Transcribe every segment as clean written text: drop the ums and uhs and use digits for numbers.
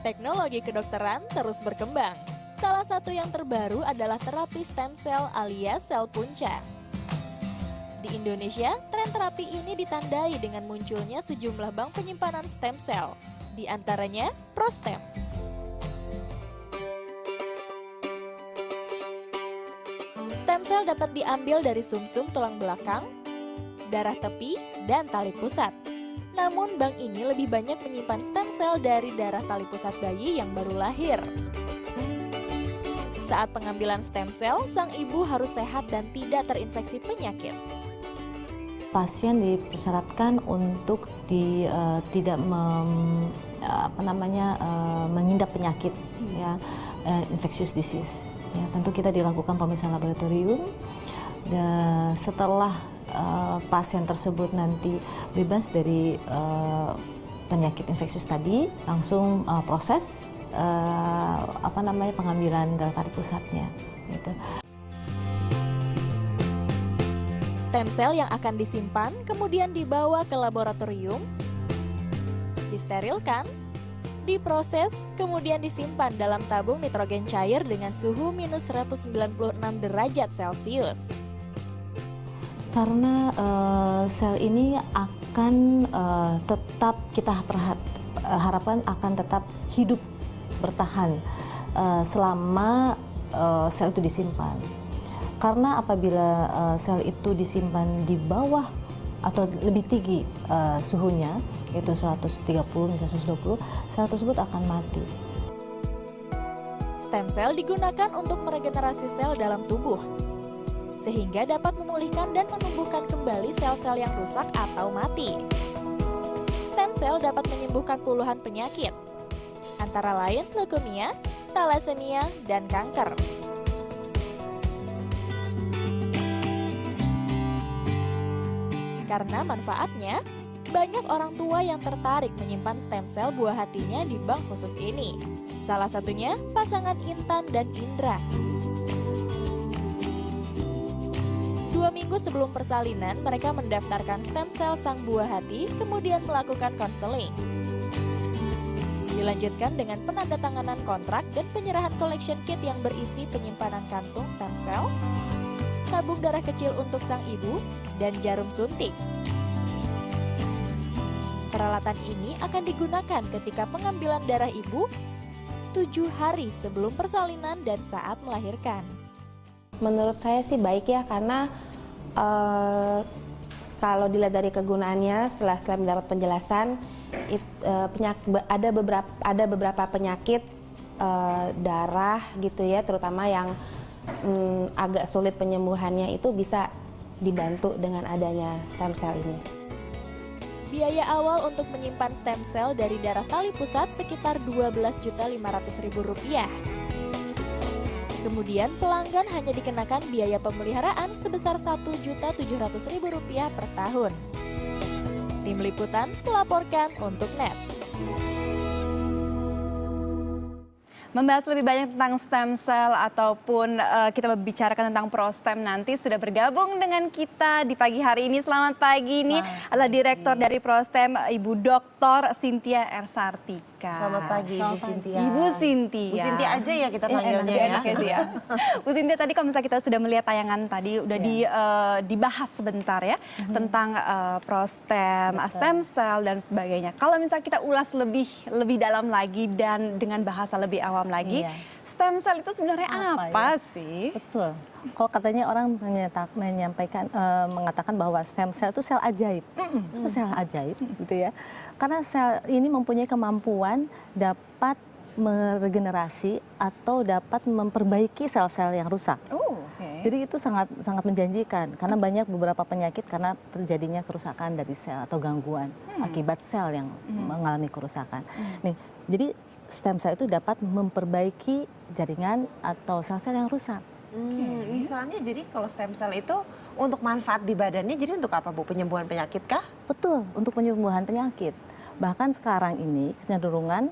Teknologi kedokteran terus berkembang. Salah satu yang terbaru adalah terapi stem cell alias sel punca. Di Indonesia, tren terapi ini ditandai dengan munculnya sejumlah bank penyimpanan stem cell, di antaranya ProStem. Stem cell dapat diambil dari sumsum tulang belakang, darah tepi, dan tali pusat. Namun bank ini lebih banyak menyimpan stem cell dari darah tali pusat bayi yang baru lahir. Saat pengambilan stem cell, sang ibu harus sehat dan tidak terinfeksi penyakit. Pasien dipersyaratkan untuk tidak mengidap penyakit, ya, infectious disease. Ya, tentu kita dilakukan pemeriksaan laboratorium. Dan setelah pasien tersebut nanti bebas dari penyakit infeksius tadi, langsung proses pengambilan darah tali pusatnya. Gitu. Stem cell yang akan disimpan kemudian dibawa ke laboratorium, disterilkan, diproses, kemudian disimpan dalam tabung nitrogen cair dengan suhu minus 196 derajat Celcius. Karena sel ini akan tetap kita harapkan akan tetap hidup bertahan selama sel itu disimpan. Karena apabila sel itu disimpan di bawah atau lebih tinggi suhunya, yaitu 130 misalnya 120, sel tersebut akan mati. Stem cell digunakan untuk meregenerasi sel dalam tubuh, sehingga dapat memulihkan dan menumbuhkan kembali sel-sel yang rusak atau mati. Stem cell dapat menyembuhkan puluhan penyakit, antara lain leukemia, thalassemia, dan kanker. Karena manfaatnya, banyak orang tua yang tertarik menyimpan stem cell buah hatinya di bank khusus ini. Salah satunya pasangan Intan dan Indra. 2 minggu sebelum persalinan, mereka mendaftarkan stem cell sang buah hati, kemudian melakukan konseling. Dilanjutkan dengan penandatanganan kontrak dan penyerahan collection kit yang berisi penyimpanan kantung stem cell, tabung darah kecil untuk sang ibu, dan jarum suntik. Peralatan ini akan digunakan ketika pengambilan darah ibu 7 hari sebelum persalinan dan saat melahirkan. Menurut saya sih baik ya, karena kalau dilihat dari kegunaannya setelah saya mendapat penjelasan, ada beberapa penyakit darah gitu ya, terutama yang agak sulit penyembuhannya itu bisa dibantu dengan adanya stem cell ini. Biaya awal untuk menyimpan stem cell dari darah tali pusat sekitar Rp12.500.000. Kemudian pelanggan hanya dikenakan biaya pemeliharaan sebesar Rp1.700.000 per tahun. Tim Liputan melaporkan untuk NET. Membahas lebih banyak tentang stem cell ataupun kita membicarakan tentang ProStem nanti sudah bergabung dengan kita di pagi hari ini. Selamat pagi, ini adalah Direktur dari ProStem, Ibu Dr. Cynthia R. Sartika. Selamat pagi, Ibu Cynthia. Ibu Cynthia. Bu Cynthia aja ya kita panggilnya ya. Bu Cynthia, tadi kalau misalnya kita sudah melihat tayangan tadi, udah dibahas sebentar ya tentang ProStem, stem cell dan sebagainya. Kalau misalnya kita ulas lebih dalam lagi dan dengan bahasa lebih awam lagi, stem cell itu sebenarnya apa sih? Betul. Kalau katanya orang mengatakan bahwa stem cell itu sel ajaib, itu sel ajaib gitu ya. Karena sel ini mempunyai kemampuan dapat meregenerasi atau dapat memperbaiki sel-sel yang rusak. Jadi itu sangat menjanjikan karena banyak beberapa penyakit karena terjadinya kerusakan dari sel atau gangguan akibat sel yang mengalami kerusakan. Nih, jadi stem cell itu dapat memperbaiki jaringan atau sel-sel yang rusak. Misalnya jadi kalau stem cell itu untuk manfaat di badannya, jadi untuk apa Bu? Penyembuhan penyakit kah? Betul, untuk penyembuhan penyakit. Bahkan sekarang ini kecenderungan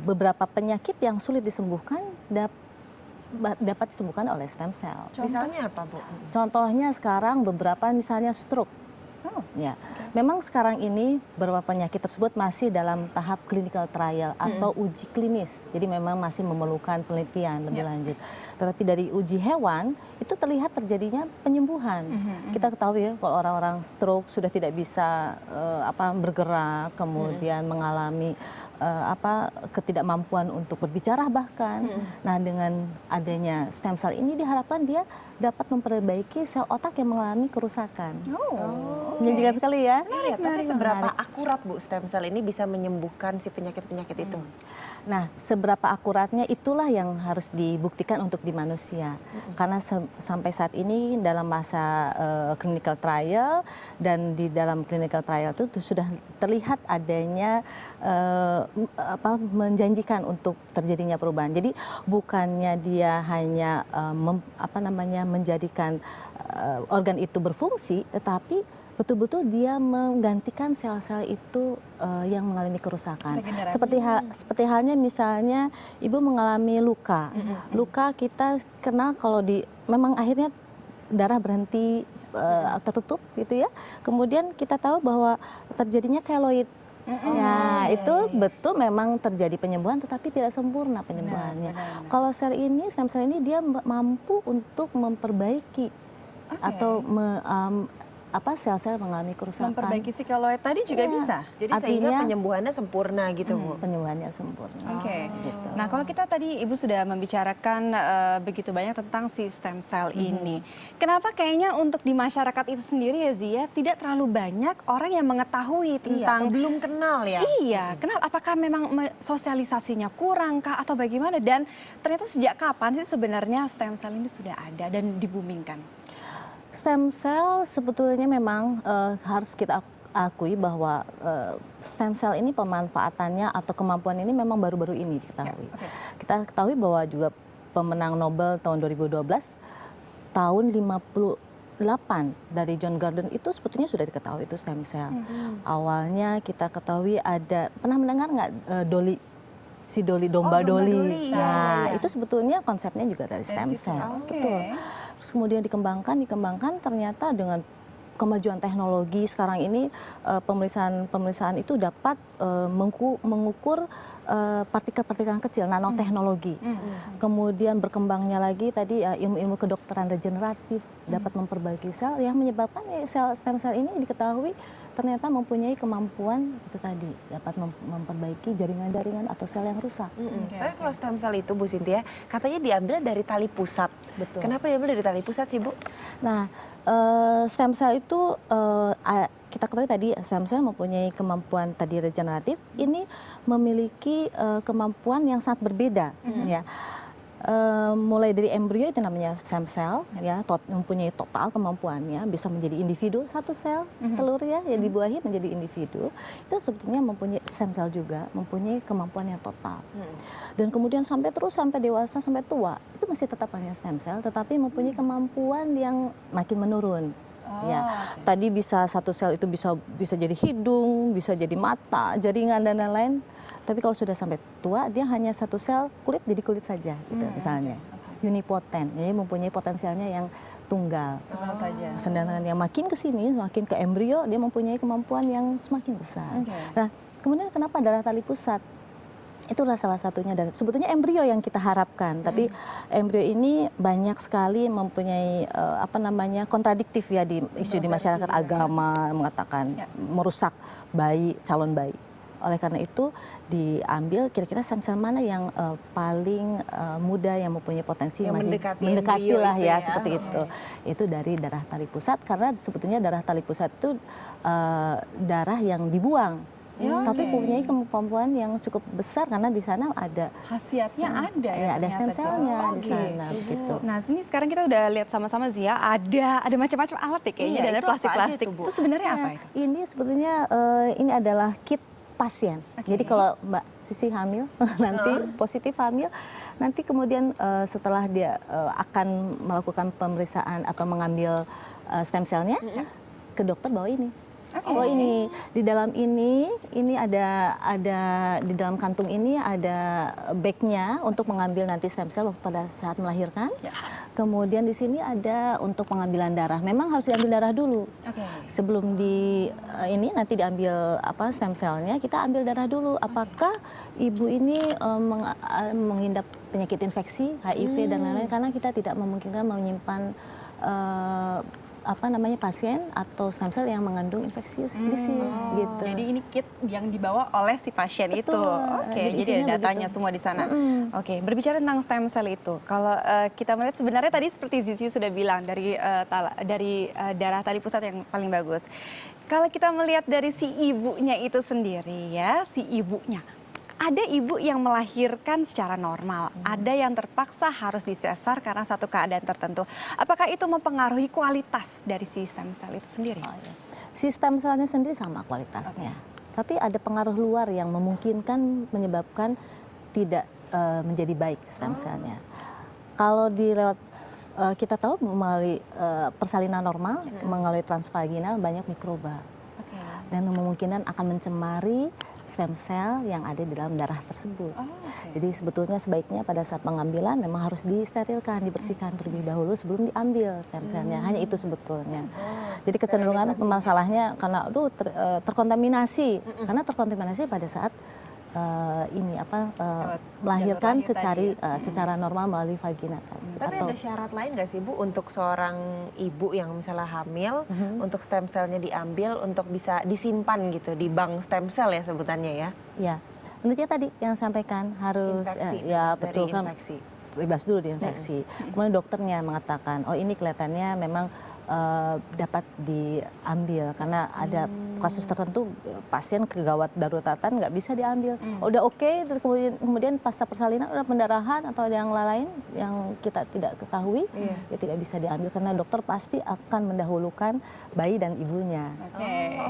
beberapa penyakit yang sulit disembuhkan dapat disembuhkan oleh stem cell. Misalnya apa Bu? Contohnya sekarang beberapa misalnya stroke. Ya, memang sekarang ini beberapa penyakit tersebut masih dalam tahap clinical trial atau uji klinis. Jadi memang masih memerlukan penelitian lebih lanjut. Tetapi dari uji hewan itu terlihat terjadinya penyembuhan. Kita ketahui ya kalau orang-orang stroke sudah tidak bisa bergerak, kemudian mengalami ketidakmampuan untuk berbicara bahkan. Nah, dengan adanya stem cell ini diharapkan dia dapat memperbaiki sel otak yang mengalami kerusakan. Menjanjikan sekali ya. Iya, tapi seberapa akurat Bu stem cell ini bisa menyembuhkan si penyakit-penyakit itu? Nah, seberapa akuratnya itulah yang harus dibuktikan untuk di manusia. Karena sampai saat ini dalam masa clinical trial dan di dalam clinical trial itu sudah terlihat adanya menjanjikan untuk terjadinya perubahan. Jadi bukannya dia hanya menjadikan organ itu berfungsi, tetapi betul-betul dia menggantikan sel-sel itu yang mengalami kerusakan. Seperti halnya misalnya ibu mengalami luka. Luka kita kenal kalau memang akhirnya darah berhenti tertutup gitu ya. Kemudian kita tahu bahwa terjadinya keloid. Ya, itu betul memang terjadi penyembuhan tetapi tidak sempurna penyembuhannya. Kalau sel ini, stem cell ini dia mampu untuk memperbaiki atau sel-sel mengalami kerusakan. Memperbaiki si keloid tadi juga bisa. Jadi sehingga penyembuhannya sempurna gitu Bu. Penyembuhannya sempurna. Oke. Gitu. Nah, kalau kita tadi Ibu sudah membicarakan begitu banyak tentang si stem cell ini. Kenapa kayaknya untuk di masyarakat itu sendiri ya Zia tidak terlalu banyak orang yang mengetahui tentang belum kenal ya? Iya, kenapa? Apakah memang sosialisasinya kurang kah atau bagaimana? Dan ternyata sejak kapan sih sebenarnya stem cell ini sudah ada dan dibumingkan? Stem cell sebetulnya memang harus kita akui bahwa stem cell ini pemanfaatannya atau kemampuan ini memang baru-baru ini diketahui. Kita ketahui bahwa juga pemenang Nobel tahun 2012, tahun 58 dari John Gordon itu sebetulnya sudah diketahui itu stem cell. Awalnya kita ketahui pernah mendengar nggak domba Dolly? Nah, itu sebetulnya konsepnya juga dari stem cell. Betul. Terus kemudian dikembangkan ternyata dengan kemajuan teknologi sekarang ini pemeriksaan itu dapat mengukur partikel-partikel kecil, nanoteknologi. Kemudian berkembangnya lagi tadi ilmu-ilmu kedokteran regeneratif dapat memperbaiki sel yang menyebabkan sel stem cell ini diketahui ternyata mempunyai kemampuan itu tadi dapat memperbaiki jaringan-jaringan atau sel yang rusak. Tapi kalau stem cell itu Bu Cynthia katanya diambil dari tali pusat. Betul. Kenapa diambil dari tali pusat sih Bu? Nah, stem cell itu kita ketahui tadi stem cell mempunyai kemampuan tadi regeneratif, ini memiliki kemampuan yang sangat berbeda ya. Mulai dari embrio itu namanya stem cell ya, mempunyai total kemampuannya bisa menjadi individu satu sel telur ya yang dibuahi menjadi individu, itu sebetulnya mempunyai stem cell juga mempunyai kemampuan yang total. Dan kemudian sampai dewasa sampai tua itu masih tetap hanya stem cell tetapi mempunyai kemampuan yang makin menurun. Tadi satu sel itu bisa jadi hidung, bisa jadi mata, jaringan dan lain-lain. Tapi kalau sudah sampai tua, dia hanya satu sel kulit jadi kulit saja, gitu, misalnya. Unipotent, jadi mempunyai potensialnya yang tunggal. Saja. Sedangkan yang makin ke sini, makin ke embrio, dia mempunyai kemampuan yang semakin besar. Nah, kemudian kenapa darah tali pusat? Itulah salah satunya. Dan sebetulnya embrio yang kita harapkan, tapi embrio ini banyak sekali mempunyai kontradiktif ya di isu di masyarakat agama mengatakan merusak calon bayi. Oleh karena itu diambil kira-kira stem cell mana yang paling muda yang mempunyai potensi yang masih mendekati lah ya seperti itu. Itu dari darah tali pusat karena sebetulnya darah tali pusat itu darah yang dibuang. Tapi punya kemampuan yang cukup besar karena di sana ada khasiatnya ada ya, ada stem cellnya di sana gitu. Nah, sini sekarang kita udah lihat sama-sama Zia ada macam-macam alat ya kayaknya dan ada plastik-plastik. Itu sebenarnya apa itu? Ini sebetulnya ini adalah kit pasien. Jadi kalau Mbak Sisi hamil nanti positif hamil, nanti kemudian setelah dia akan melakukan pemeriksaan atau mengambil stem cellnya, ke dokter bawa ini. Oh ini di dalam ini ada di dalam kantung ini ada bagnya untuk mengambil nanti stem cell pada saat melahirkan. Kemudian di sini ada untuk pengambilan darah. Memang harus diambil darah dulu. Sebelum ini nanti diambil stem cellnya, kita ambil darah dulu. Apakah ibu ini mengidap penyakit infeksi, HIV dan lain-lain? Karena kita tidak memungkinkan menyimpan pasien atau stem cell yang mengandung infeksius disease gitu. Jadi ini kit yang dibawa oleh si pasien itu. Oke, jadi ada datanya semua di sana. Oke, berbicara tentang stem cell itu, kalau kita melihat sebenarnya tadi seperti Zizi sudah bilang dari darah tali pusat yang paling bagus. Kalau kita melihat dari si ibunya itu sendiri ya, si ibunya. Ada ibu yang melahirkan secara normal, ada yang terpaksa harus disesar karena satu keadaan tertentu. Apakah itu mempengaruhi kualitas dari si stem cell itu sendiri? Si stem cellnya sendiri sama kualitasnya, tapi ada pengaruh luar yang memungkinkan menyebabkan tidak menjadi baik stem cellnya. Kalau kita tahu melalui persalinan normal, melalui transvaginal banyak mikroba dan memungkinkan akan mencemari stem cell yang ada di dalam darah tersebut. Jadi sebetulnya sebaiknya pada saat pengambilan memang harus disterilkan, dibersihkan terlebih dahulu sebelum diambil stem cellnya. Hanya itu sebetulnya. Jadi kecenderungan masalahnya karena terkontaminasi, karena terkontaminasi pada saat melahirkan secara normal melalui vagina tadi. Tapi ada syarat lain nggak sih Bu untuk seorang ibu yang misalnya hamil untuk stem cellnya diambil untuk bisa disimpan gitu di bank stem cell ya sebutannya ya? Ya, tentunya tadi yang sampaikan harus betul kan bebas dulu di infeksi. Kemudian dokternya mengatakan, oh ini kelihatannya memang dapat diambil karena ada kasus tertentu pasien kegawat daruratan nggak bisa diambil. Udah oke, kemudian pasca persalinan udah pendarahan atau yang lain yang kita tidak ketahui, ya tidak bisa diambil karena dokter pasti akan mendahulukan bayi dan ibunya.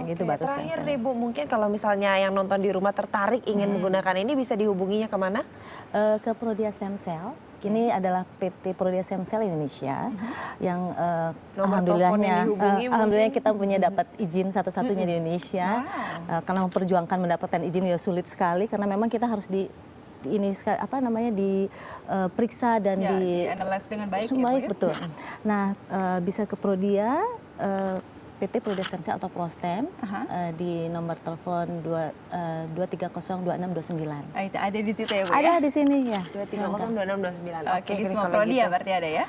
Gitu baru Terakhir nih Bu, mungkin kalau misalnya yang nonton di rumah tertarik ingin menggunakan ini bisa dihubunginya kemana? Ke Prodia Stem Cell. Ini adalah PT Prodia Stem Cell Indonesia yang alhamdulillahnya kita punya dapat izin satu-satunya di Indonesia. Karena memperjuangkan mendapatkan izin ya sulit sekali karena memang kita harus diperiksa dan di-analyze dengan baik. Betul. Nah, bisa ke Prodia PT Prodia Stem Cell atau Prostem di nomor telepon 2302629. Itu ada di situ ya Bu? Ada di sini ya. 2302629. Oke, di semua Prodia berarti ada ya?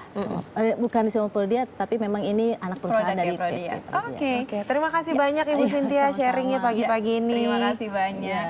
Bukan di semua Prodia, tapi memang ini anak perusahaan dari Prodia. PT Prodia. Oke, terima kasih banyak Ibu Cynthia sharingnya pagi-pagi ini. Terima kasih banyak.